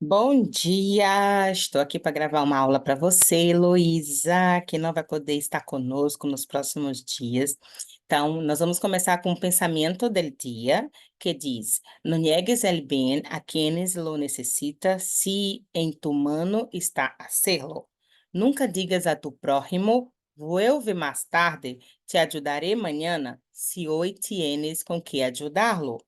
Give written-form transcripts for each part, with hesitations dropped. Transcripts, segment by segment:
Bom dia! Estou aqui para gravar uma aula para você, Heloísa, que não vai poder estar conosco nos próximos dias. Então, nós vamos começar com o pensamento do dia, que diz: No niegues el bien a quienes lo necesita, si en tu mano está hacerlo. Nunca digas a tu prójimo, vuelve más tarde, te ayudaré mañana, si hoy tienes con qué ayudarlo.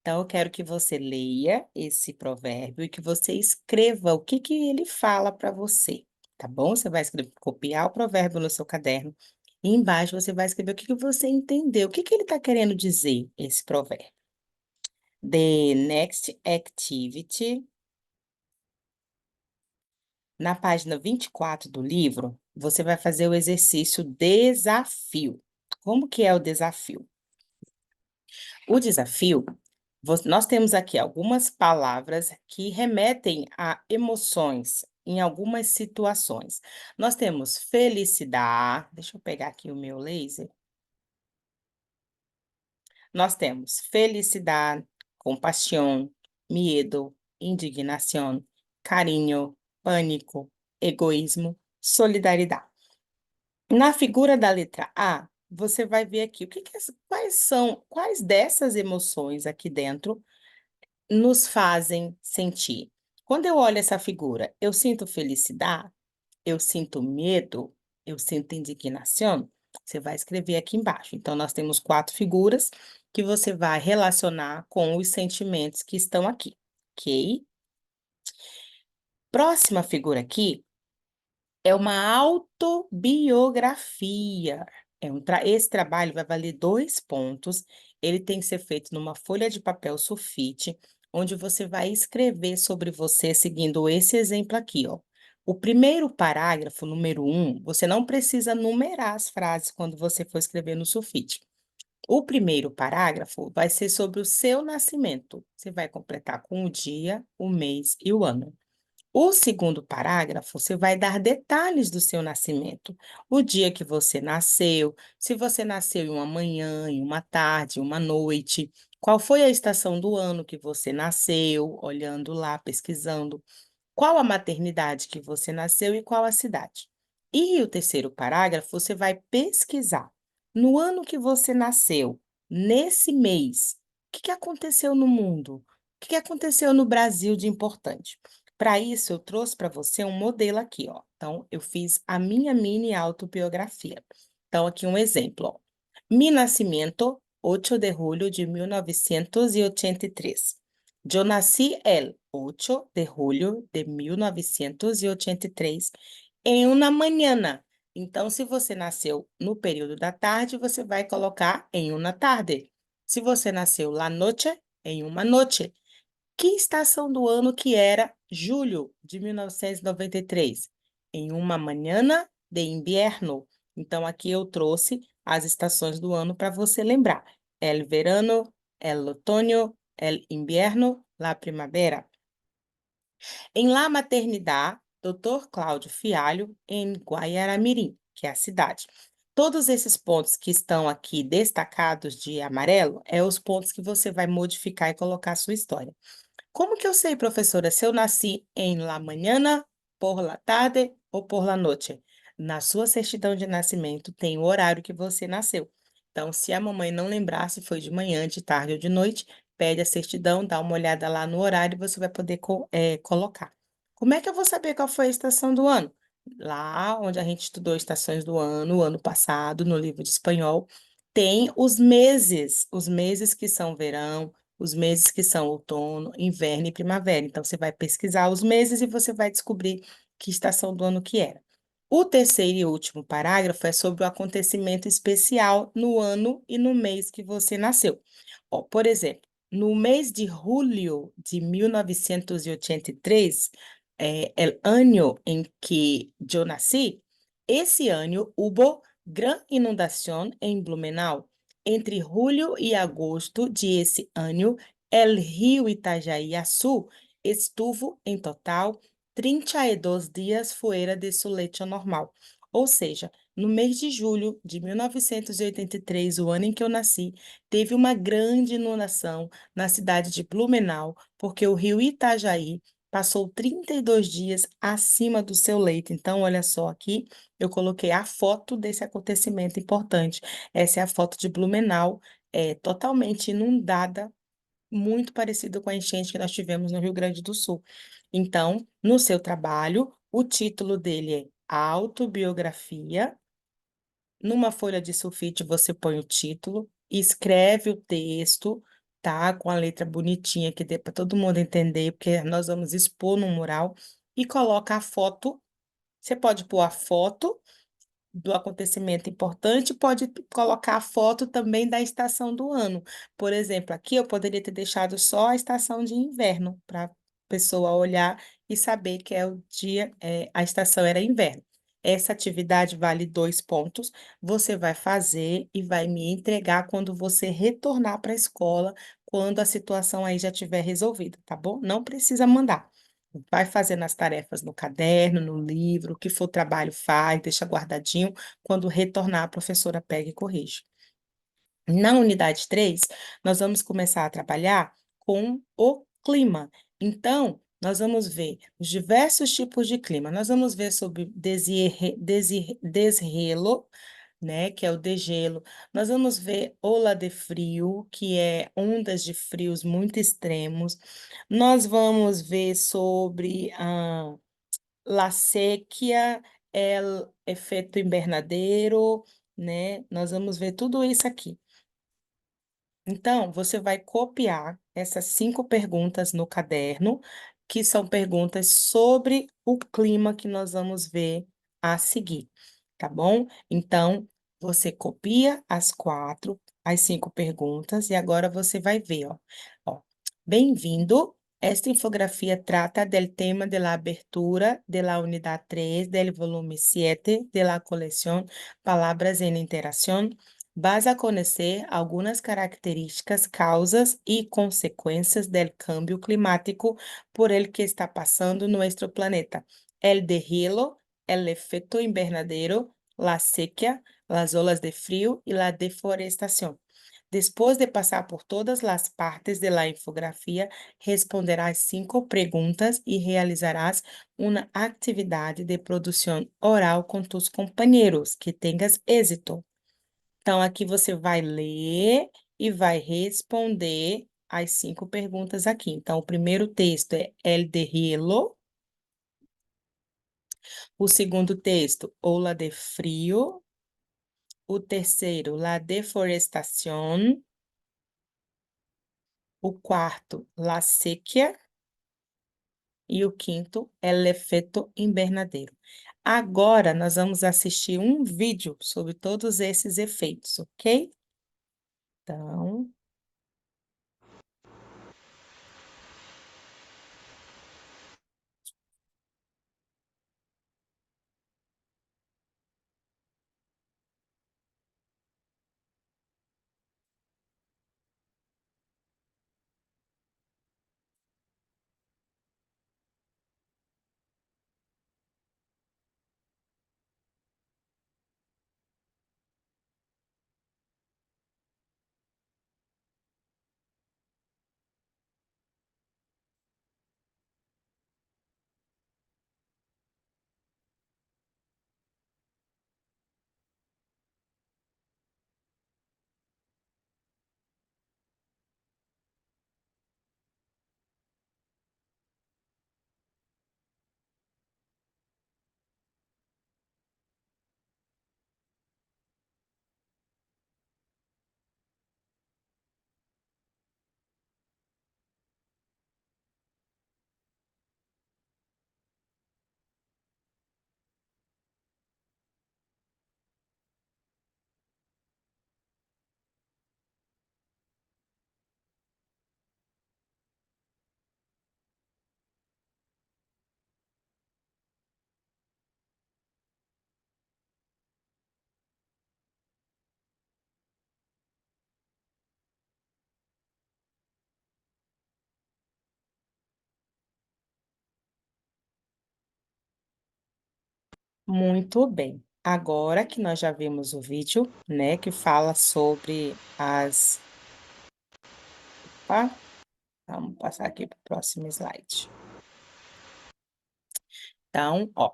Então, eu quero que você leia esse provérbio e que você escreva o que que ele fala para você, tá bom? Você vai copiar o provérbio no seu caderno e embaixo você vai escrever o que que você entendeu, o que que ele está querendo dizer, esse provérbio. The next activity, na página 24 do livro, você vai fazer o exercício desafio. Como que é o desafio? O desafio, nós temos aqui algumas palavras que remetem a emoções em algumas situações. Nós temos felicidade, deixa eu pegar aqui o meu laser. Nós temos felicidade, compaixão, medo, indignação, carinho, pânico, egoísmo, solidariedade. Na figura da letra A, você vai ver aqui quais dessas emoções aqui dentro nos fazem sentir. Quando eu olho essa figura, eu sinto felicidade, eu sinto medo, eu sinto indignação. Você vai escrever aqui embaixo. Então, nós temos 4 figuras que você vai relacionar com os sentimentos que estão aqui, ok? Próxima figura aqui é uma autobiografia. Esse trabalho vai valer 2 pontos. Ele tem que ser feito numa folha de papel sulfite, onde você vai escrever sobre você seguindo esse exemplo aqui, ó. O primeiro parágrafo, número 1, você não precisa numerar as frases quando você for escrever no sulfite. O primeiro parágrafo vai ser sobre o seu nascimento. Você vai completar com o dia, o mês e o ano. O segundo parágrafo, você vai dar detalhes do seu nascimento. O dia que você nasceu, se você nasceu em uma manhã, em uma tarde, uma noite, qual foi a estação do ano que você nasceu, olhando lá, pesquisando, qual a maternidade que você nasceu e qual a cidade. E o terceiro parágrafo, você vai pesquisar. No ano que você nasceu, nesse mês, o que que aconteceu no mundo? O que que aconteceu no Brasil de importante? Para isso, eu trouxe para você um modelo aqui, ó. Então, eu fiz a minha mini autobiografia. Então, aqui um exemplo, ó. Mi nascimento, 8 de julho de 1983. Eu nasci el 8 de julho de 1983 em uma manhã. Então, se você nasceu no período da tarde, você vai colocar em uma tarde. Se você nasceu la noche, em uma noite. Que estação do ano que era julho de 1993? Em uma manhã de inverno. Então, aqui eu trouxe as estações do ano para você lembrar. El verano, el otoño, el invierno, la primavera. Em La Maternidade, Dr. Cláudio Fialho, em Guaiaramirim, que é a cidade. Todos esses pontos que estão aqui destacados de amarelo, é os pontos que você vai modificar e colocar a sua história. Como que eu sei, professora, se eu nasci em la mañana, por la tarde ou por la noche? Na sua certidão de nascimento tem o horário que você nasceu. Então, se a mamãe não lembrar se foi de manhã, de tarde ou de noite, pede a certidão, dá uma olhada lá no horário e você vai poder colocar. Como é que eu vou saber qual foi a estação do ano? Lá onde a gente estudou estações do ano, o ano passado, no livro de espanhol, tem os meses que são verão, os meses que são outono, inverno e primavera. Então, você vai pesquisar os meses e você vai descobrir que estação do ano que era. O terceiro e último parágrafo é sobre o acontecimento especial no ano e no mês que você nasceu. Ó, por exemplo, no mês de julho de 1983, el año em que eu nasci, esse ano houve grande inundação em Blumenau. Entre julho e agosto de esse ano, el rio Itajaí-Açu estuvo, em total, 32 dias fora de seu leito normal. Ou seja, no mês de julho de 1983, o ano em que eu nasci, teve uma grande inundação na cidade de Blumenau, porque o rio Itajaí passou 32 dias acima do seu leito. Então, olha só aqui, eu coloquei a foto desse acontecimento importante. Essa é a foto de Blumenau, totalmente inundada, muito parecido com a enchente que nós tivemos no Rio Grande do Sul. Então, no seu trabalho, o título dele é Autobiografia. Numa folha de sulfite, você põe o título, escreve o texto, tá? Com a letra bonitinha que dê para todo mundo entender, porque nós vamos expor no mural, e coloca a foto. Você pode pôr a foto do acontecimento importante, pode colocar a foto também da estação do ano. Por exemplo, aqui eu poderia ter deixado só a estação de inverno, para a pessoa olhar e saber que é o dia, a estação era inverno. Essa atividade vale 2 pontos. Você vai fazer e vai me entregar quando você retornar para a escola, quando a situação aí já estiver resolvida, tá bom? Não precisa mandar. Vai fazendo as tarefas no caderno, no livro, o que for trabalho faz, deixa guardadinho. Quando retornar, a professora pega e corrige. Na unidade 3, nós vamos começar a trabalhar com o clima. Então, nós vamos ver os diversos tipos de clima. Nós vamos ver sobre deshielo, né, que é o degelo. Nós vamos ver ola de frio, que é ondas de frios muito extremos. Nós vamos ver sobre la sequía, el efeito invernadeiro, né? Nós vamos ver tudo isso aqui. Então, você vai copiar essas 5 perguntas no caderno, que são perguntas sobre o clima que nós vamos ver a seguir, tá bom? Então, você copia as 5 perguntas, e agora você vai ver, ó. Ó, bem-vindo. Esta infografia trata del tema de la abertura de la unidad 3 del volume 7 de la colección Palabras en Interacción. Vas a conocer algunas características, causas y consecuencias del cambio climático por el que está pasando nuestro planeta. El deshielo, el efecto invernadero, la sequía, las olas de frío y la deforestación. Después de pasar por todas las partes de la infografía, responderás 5 preguntas y realizarás una actividad de producción oral con tus compañeros. Que tengas éxito. Então, aqui você vai ler e vai responder as 5 perguntas aqui. Então, o primeiro texto é El Derrilo. O segundo texto, Ola de Frio. O terceiro, La Deforestación. O quarto, La Sequía. E o quinto, El Efeito Invernadeiro. Agora, nós vamos assistir um vídeo sobre todos esses efeitos, ok? Então, muito bem. Agora que nós já vimos o vídeo, né, que fala sobre as... Opa, vamos passar aqui para o próximo slide. Então, ó,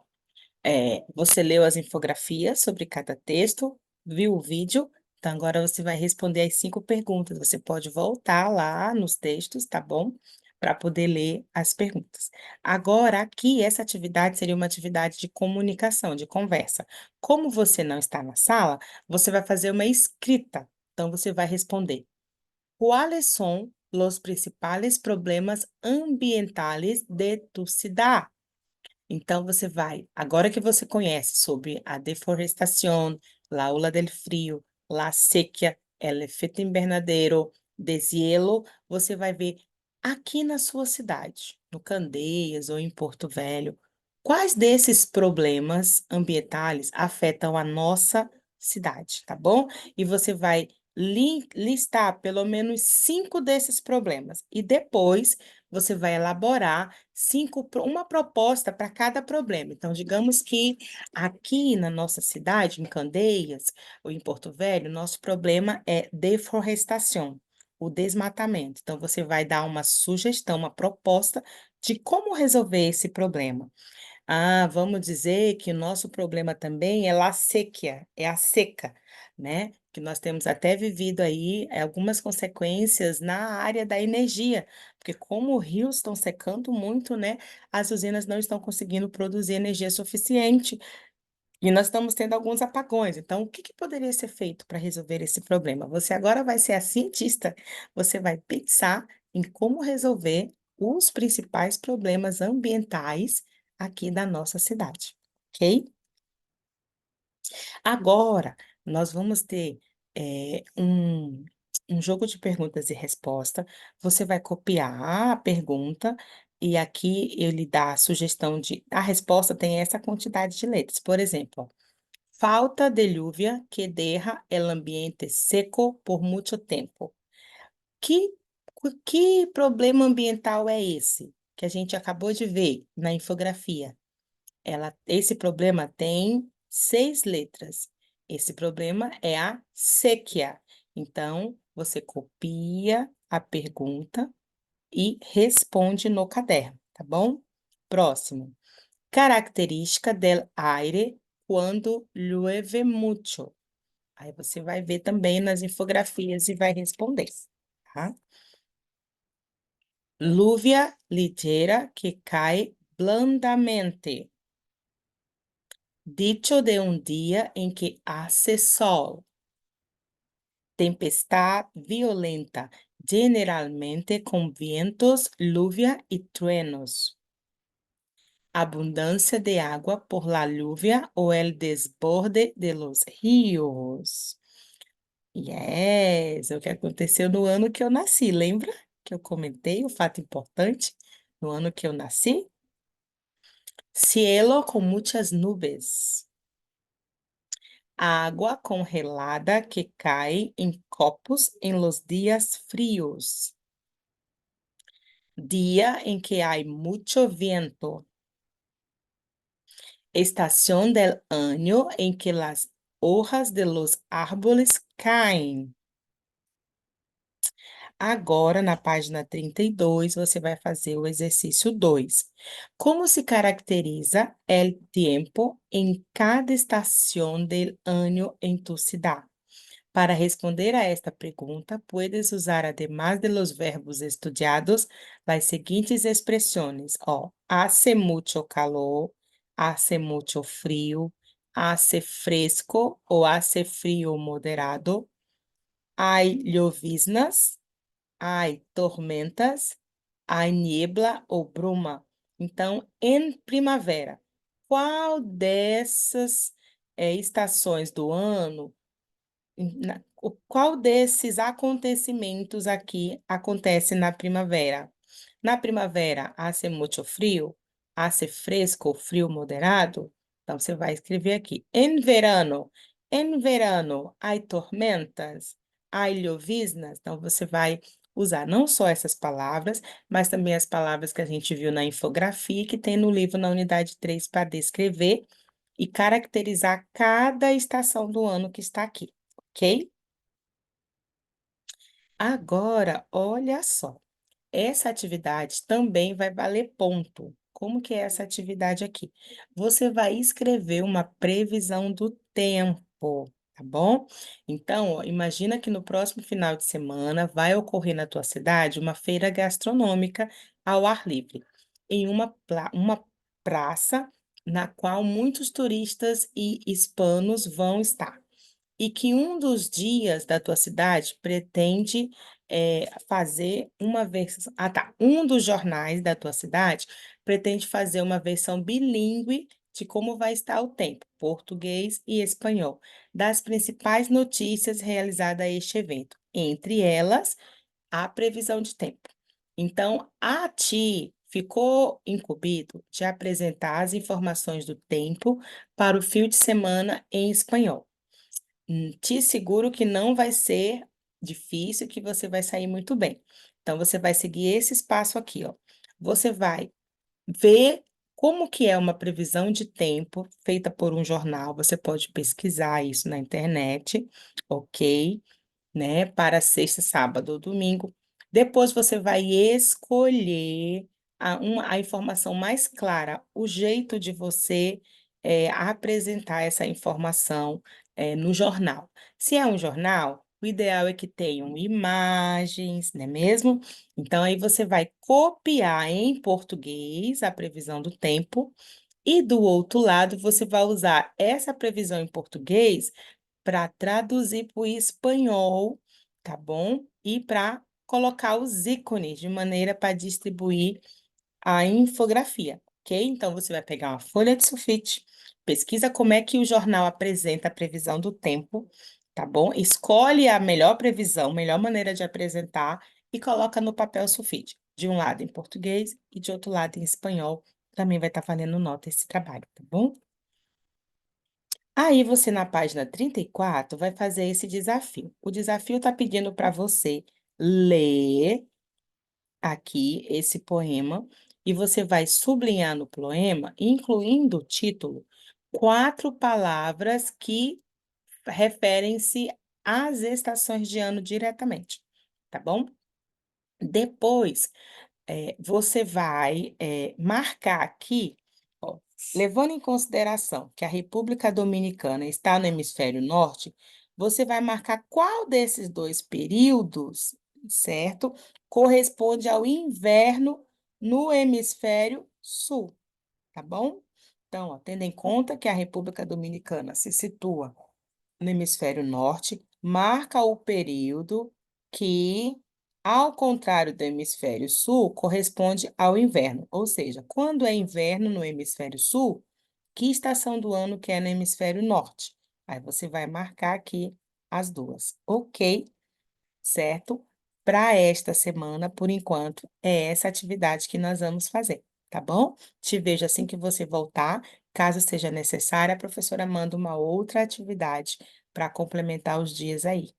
você leu as infografias sobre cada texto, viu o vídeo, então agora você vai responder as 5 perguntas. Você pode voltar lá nos textos, tá bom? Para poder ler as perguntas. Agora, aqui, essa atividade seria uma atividade de comunicação, de conversa. Como você não está na sala, você vai fazer uma escrita. Então, você vai responder: ¿Cuáles son los principales problemas ambientales de tu ciudad? Então, você vai, agora que você conhece sobre a deforestação, la ola del frio, la sequía, el efecto invernadero, deshielo, você vai ver aqui na sua cidade, no Candeias ou em Porto Velho, quais desses problemas ambientais afetam a nossa cidade, tá bom? E você vai listar pelo menos 5 desses problemas e depois você vai elaborar uma proposta para cada problema. Então, digamos que aqui na nossa cidade, em Candeias ou em Porto Velho, nosso problema é deforestação, o desmatamento. Então, você vai dar uma sugestão, uma proposta de como resolver esse problema. Ah, vamos dizer que o nosso problema também é la sequía, é a seca, né? Que nós temos até vivido aí algumas consequências na área da energia, porque como os rios estão secando muito, né? As usinas não estão conseguindo produzir energia suficiente e nós estamos tendo alguns apagões. Então, o que que poderia ser feito para resolver esse problema? Você agora vai ser a cientista, você vai pensar em como resolver os principais problemas ambientais aqui da nossa cidade, ok? Agora, nós vamos ter um jogo de perguntas e resposta. Você vai copiar a pergunta e aqui ele dá a sugestão de a resposta tem essa quantidade de letras. Por exemplo, ó, falta de lluvia que deja el ambiente seco por mucho tempo. Que, que problema ambiental é esse que a gente acabou de ver na infografia? Esse problema tem 6 letras. Esse problema é a sequía. Então, você copia a pergunta e responde no caderno, tá bom? Próximo. Característica del aire quando llueve mucho. Aí você vai ver também nas infografias e vai responder, tá? Lluvia ligeira que cai blandamente. Dicho de un día en que hace sol. Tempestad violenta, generalmente con vientos, lluvia y truenos. Abundância de agua por la lluvia o el desborde de los ríos. Yes, é o que aconteceu no ano que eu nasci, lembra? Que eu comentei o fato importante no ano que eu nasci? Cielo com muitas nuvens. Água congelada que cai em copos em los días fríos. Día en que hay mucho viento. Estación del año en que las hojas de los árboles caem. Agora, na página 32, você vai fazer o exercício 2. Como se caracteriza el tiempo en cada estación del año en tu ciudad? Para responder a esta pergunta, puedes usar, además de los verbos estudiados, las seguintes expresiones. Ó, hace mucho calor, hace mucho frío, hace fresco ou hace frío moderado, hay lloviznas, hay tormentas, hay niebla ou bruma. Então, em primavera, qual dessas estações do ano qual desses acontecimentos aqui acontece na primavera? Na primavera, hace mucho frio? Hace fresco, frio moderado? Então, você vai escrever aqui. En verano, hay tormentas? Hay lloviznas? Então, você vai usar não só essas palavras, mas também as palavras que a gente viu na infografia, que tem no livro na unidade 3 para descrever e caracterizar cada estação do ano que está aqui, ok? Agora, olha só, essa atividade também vai valer ponto. como que é essa atividade aqui? Você vai escrever uma previsão do tempo, tá bom? Então, ó, imagina que no próximo final de semana vai ocorrer na tua cidade uma feira gastronômica ao ar livre, em uma praça na qual muitos turistas e hispanos vão estar. E que um dos dias da tua cidade pretende, fazer uma versão um dos jornais da tua cidade pretende fazer uma versão bilíngue de como vai estar o tempo, português e espanhol, das principais notícias realizadas a este evento, entre elas, a previsão de tempo. Então, a ti ficou incumbido de apresentar as informações do tempo para o fim de semana em espanhol. Te asseguro que não vai ser difícil, que você vai sair muito bem. Então, você vai seguir esse espaço aqui, ó. Você vai ver como que é uma previsão de tempo feita por um jornal. Você pode pesquisar isso na internet, ok? Né, para sexta, sábado ou domingo. Depois você vai escolher a informação mais clara, o jeito de você, apresentar essa informação, no jornal. Se é um jornal, o ideal é que tenham imagens, não é mesmo? Então aí você vai copiar em português a previsão do tempo e do outro lado você vai usar essa previsão em português para traduzir para o espanhol, tá bom? E para colocar os ícones de maneira para distribuir a infografia, ok? Então, você vai pegar uma folha de sulfite, pesquisa como é que o jornal apresenta a previsão do tempo, tá bom? Escolhe a melhor previsão, melhor maneira de apresentar e coloca no papel sulfite. De um lado em português e de outro lado em espanhol. Também vai estar valendo nota esse trabalho, tá bom? Aí você na página 34 vai fazer esse desafio. O desafio está pedindo para você ler aqui esse poema e você vai sublinhar no poema, incluindo o título, 4 palavras que referem-se às estações de ano diretamente, tá bom? Depois você vai, marcar aqui, ó, levando em consideração que a República Dominicana está no hemisfério norte, você vai marcar qual desses 2 períodos, certo, corresponde ao inverno no hemisfério sul, tá bom? Então, ó, tendo em conta que a República Dominicana se situa no hemisfério norte, marca o período que, ao contrário do hemisfério sul, corresponde ao inverno. Ou seja, quando é inverno no hemisfério sul, que estação do ano que é no hemisfério norte? Aí você vai marcar aqui as duas, ok? Certo? Para esta semana, por enquanto, é essa atividade que nós vamos fazer, tá bom? Te vejo assim que você voltar. Caso seja necessário, a professora manda uma outra atividade para complementar os dias aí.